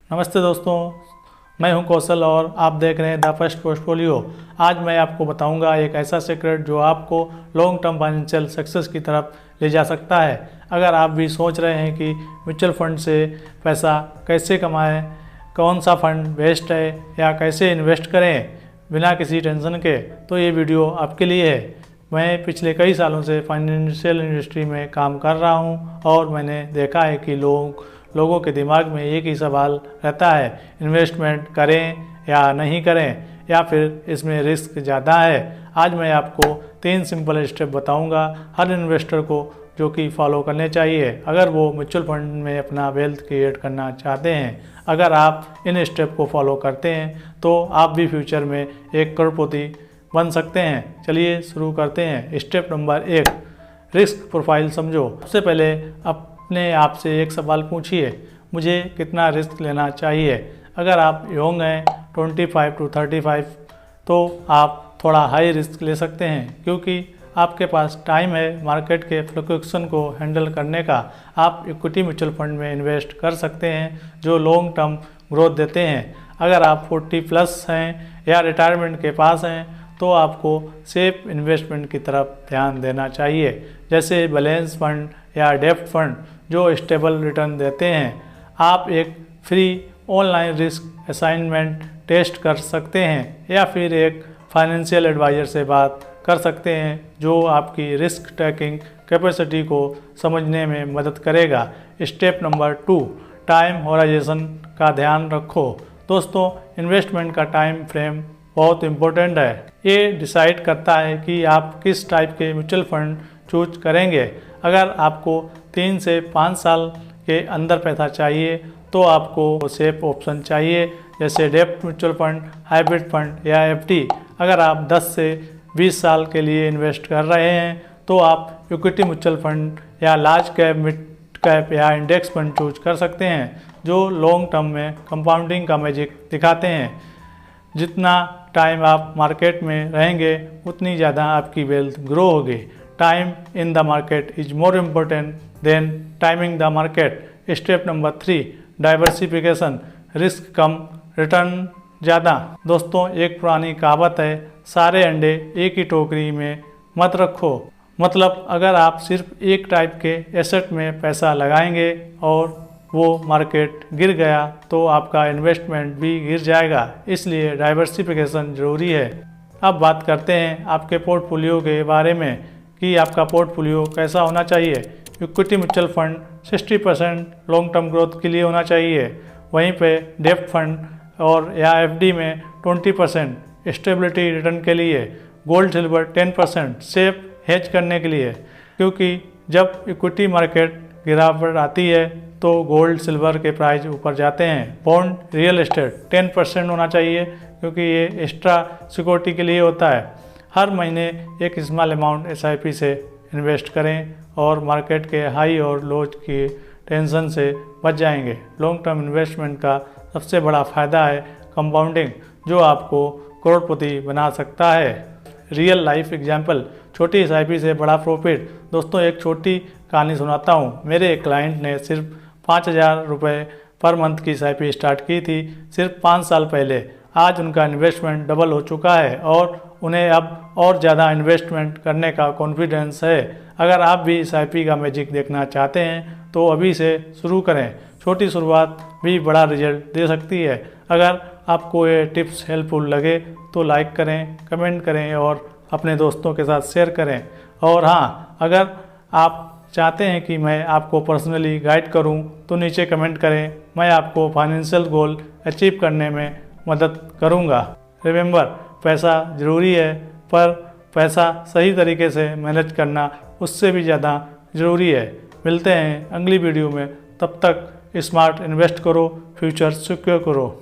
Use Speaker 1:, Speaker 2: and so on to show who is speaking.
Speaker 1: नमस्ते दोस्तों, मैं हूं कौशल और आप देख रहे हैं द फर्स्ट पोर्टफोलियो। आज मैं आपको बताऊंगा एक ऐसा सीक्रेट जो आपको लॉन्ग टर्म फाइनेंशियल सक्सेस की तरफ ले जा सकता है। अगर आप भी सोच रहे हैं कि म्यूचुअल फंड से पैसा कैसे कमाएं, कौन सा फंड बेस्ट है या कैसे इन्वेस्ट करें बिना किसी टेंशन के, तो ये वीडियो आपके लिए है। मैं पिछले कई सालों से फाइनेंशियल इंडस्ट्री में काम कर रहा हूँ और मैंने देखा है कि लोगों के दिमाग में एक ही सवाल रहता है, इन्वेस्टमेंट करें या नहीं करें, या फिर इसमें रिस्क ज़्यादा है। आज मैं आपको 3 सिंपल स्टेप बताऊंगा हर इन्वेस्टर को, जो कि फॉलो करने चाहिए अगर वो म्यूचुअल फंड में अपना वेल्थ क्रिएट करना चाहते हैं। अगर आप इन स्टेप को फॉलो करते हैं तो आप भी फ्यूचर में एक करोड़पति बन सकते हैं। चलिए शुरू करते हैं। स्टेप नंबर 1, रिस्क प्रोफाइल समझो। सबसे पहले अपने आप से एक सवाल पूछिए, मुझे कितना रिस्क लेना चाहिए। अगर आप यंग हैं 25 to 35 तो आप थोड़ा हाई रिस्क ले सकते हैं, क्योंकि आपके पास टाइम है मार्केट के फ्लक्चुएशन को हैंडल करने का। आप इक्विटी म्यूचुअल फंड में इन्वेस्ट कर सकते हैं जो लॉन्ग टर्म ग्रोथ देते हैं। अगर आप 40+ हैं या रिटायरमेंट के पास हैं तो आपको सेफ इन्वेस्टमेंट की तरफ ध्यान देना चाहिए, जैसे बैलेंस फंड या डेब्ट फंड जो स्टेबल रिटर्न देते हैं। आप एक free online risk assignment test कर सकते हैं या फिर एक फाइनेंशियल एडवाइज़र से बात कर सकते हैं जो आपकी रिस्क टेकिंग कैपेसिटी को समझने में मदद करेगा। स्टेप नंबर 2, टाइम होराइजन का ध्यान रखो। दोस्तों, इन्वेस्टमेंट का टाइम फ्रेम बहुत इम्पोर्टेंट है। ये डिसाइड करता है कि आप किस टाइप के म्यूचुअल फंड चूज करेंगे। अगर आपको 3 से 5 साल के अंदर पैसा चाहिए तो आपको सेफ ऑप्शन चाहिए, जैसे डेब्ट म्यूचुअल फंड, हाइब्रिड फंड या FD। अगर आप 10 से 20 साल के लिए इन्वेस्ट कर रहे हैं तो आप इक्विटी म्यूचुअल फंड या लार्ज कैप, मिड कैप या इंडेक्स फंड चूज कर सकते हैं जो लॉन्ग टर्म में कंपाउंडिंग का मैजिक दिखाते हैं। जितना टाइम आप मार्केट में रहेंगे उतनी ज़्यादा आपकी वेल्थ ग्रो होगी। Time in the market is more important then timing the market. Step number 3, diversification. Risk come, return ज़्यादा। दोस्तों, एक पुरानी कहावत है, सारे अंडे एक ही टोकरी में मत रखो। मतलब अगर आप सिर्फ एक टाइप के एसेट में पैसा लगाएंगे और वो मार्केट गिर गया तो आपका इन्वेस्टमेंट भी गिर जाएगा। इसलिए डाइवर्सिफिकेशन ज़रूरी है। अब बात करते हैं आपके पोर्टफोलियो के बारे में कि आपका पोर्टफोलियो कैसा होना चाहिए। Equity mutual fund 60% long term growth के लिए होना चाहिए। वहीं पे डेब्ट फंड और या FD में 20% स्टेबिलिटी रिटर्न के लिए। गोल्ड सिल्वर 10% सेफ हेज करने के लिए, क्योंकि जब इक्विटी मार्केट गिरावट आती है तो गोल्ड सिल्वर के प्राइस ऊपर जाते हैं। बॉन्ड, रियल एस्टेट 10% होना चाहिए, क्योंकि ये एक्स्ट्रा सिक्योरिटी के लिए होता है। हर महीने एक स्मॉल अमाउंट SIP से इन्वेस्ट करें और मार्केट के हाई और लोज की टेंशन से बच जाएंगे। लॉन्ग टर्म इन्वेस्टमेंट का सबसे बड़ा फ़ायदा है कंपाउंडिंग, जो आपको करोड़पति बना सकता है। रियल लाइफ एग्जाम्पल, छोटी SIP से बड़ा प्रॉफिट। दोस्तों, एक छोटी कहानी सुनाता हूँ। मेरे एक क्लाइंट ने सिर्फ 5,000 रुपये पर मंथ की SIP स्टार्ट की थी सिर्फ 5 साल पहले। आज उनका इन्वेस्टमेंट डबल हो चुका है और उन्हें अब और ज़्यादा इन्वेस्टमेंट करने का कॉन्फिडेंस है। अगर आप भी SIP का मैजिक देखना चाहते हैं तो अभी से शुरू करें। छोटी शुरुआत भी बड़ा रिजल्ट दे सकती है। अगर आपको ये टिप्स हेल्पफुल लगे तो लाइक करें, कमेंट करें और अपने दोस्तों के साथ शेयर करें। और हाँ, अगर आप चाहते हैं कि मैं आपको पर्सनली गाइड करूं तो नीचे कमेंट करें, मैं आपको फाइनेंशियल गोल अचीव करने में मदद करूंगा। रिमेंबर, पैसा ज़रूरी है, पर पैसा सही तरीके से मैनेज करना उससे भी ज़्यादा ज़रूरी है। मिलते हैं अगली वीडियो में, तब तक स्मार्ट इन्वेस्ट करो, फ्यूचर सिक्योर करो।